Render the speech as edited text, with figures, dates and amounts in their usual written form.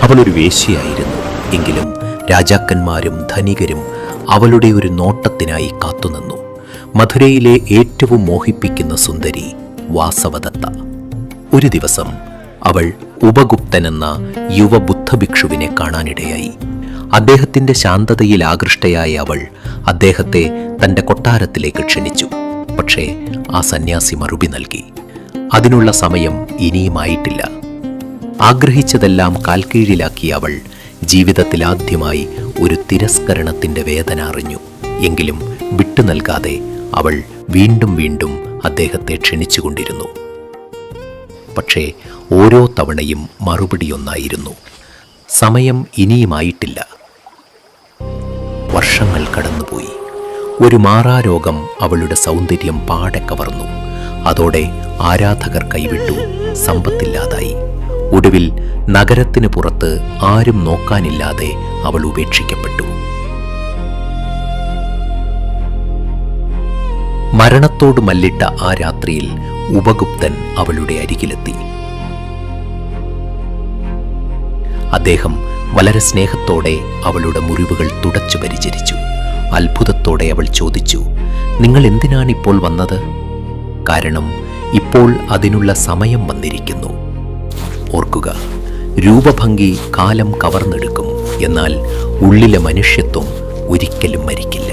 അവളൊരു വേശ്യയായിരുന്നു. എങ്കിലും രാജാക്കന്മാരും ധനികരും അവളുടെ ഒരു നോട്ടത്തിനായി കാത്തുനിന്നു. മധുരയിലെ ഏറ്റവും മോഹിപ്പിക്കുന്ന സുന്ദരി വാസവദത്ത. ഒരു ദിവസം അവൾ ഉപഗുപ്തനെന്ന യുവ ബുദ്ധഭിക്ഷുവിനെ കാണാനിടയായി. അദ്ദേഹത്തിൻ്റെ ശാന്തതയിൽ ആകൃഷ്ടയായ അവൾ അദ്ദേഹത്തെ തൻ്റെ കൊട്ടാരത്തിലേക്ക് ക്ഷണിച്ചു. പക്ഷേ ആ സന്യാസി മറുപടി നൽകി, അതിനുള്ള സമയം ഇനിയുമായിട്ടില്ല. ആഗ്രഹിച്ചതെല്ലാം കാൽക്കീഴിലാക്കിയ അവൾ ജീവിതത്തിൽ ആദ്യമായി ഒരു തിരസ്കരണത്തിൻ്റെ വേദന അറിഞ്ഞു. എങ്കിലും വിട്ടു നൽകാതെ അവൾ വീണ്ടും വീണ്ടും അദ്ദേഹത്തെ ക്ഷണിച്ചുകൊണ്ടിരുന്നു. പക്ഷേ ഓരോ തവണയും മറുപടിയൊന്നായിരുന്നു, സമയം ഇനിയുമായിട്ടില്ല. വർഷങ്ങൾ കടന്നുപോയി. ഒരു മാറാരോഗം അവളുടെ സൗന്ദര്യം പാടെ കവർന്നു. അതോടെ ആരാധകർ കൈവിട്ടു, സമ്പത്തില്ലാതായി. ഒടുവിൽ നഗരത്തിന് പുറത്ത് ആരും നോക്കാനില്ലാതെ അവൾ ഉപേക്ഷിക്കപ്പെട്ടു. മരണത്തോട് മല്ലിട്ട ആ രാത്രിയിൽ ഉപഗുപ്തൻ അവളുടെ അരികിലെത്തി. അദ്ദേഹം വളരെ സ്നേഹത്തോടെ അവളുടെ മുറിവുകൾ തുടച്ചു പരിചരിച്ചു. അത്ഭുതത്തോടെ അവൾ ചോദിച്ചു, നിങ്ങൾ എന്തിനാണിപ്പോൾ വന്നത്? കാരണം ഇപ്പോൾ അതിനുള്ള സമയം വന്നിരിക്കുന്നു. ഓർക്കുക, രൂപഭംഗി കാലം കവർന്നെടുക്കും, എന്നാൽ ഉള്ളിലെ മനുഷ്യത്വം ഒരിക്കലും മരിക്കില്ല.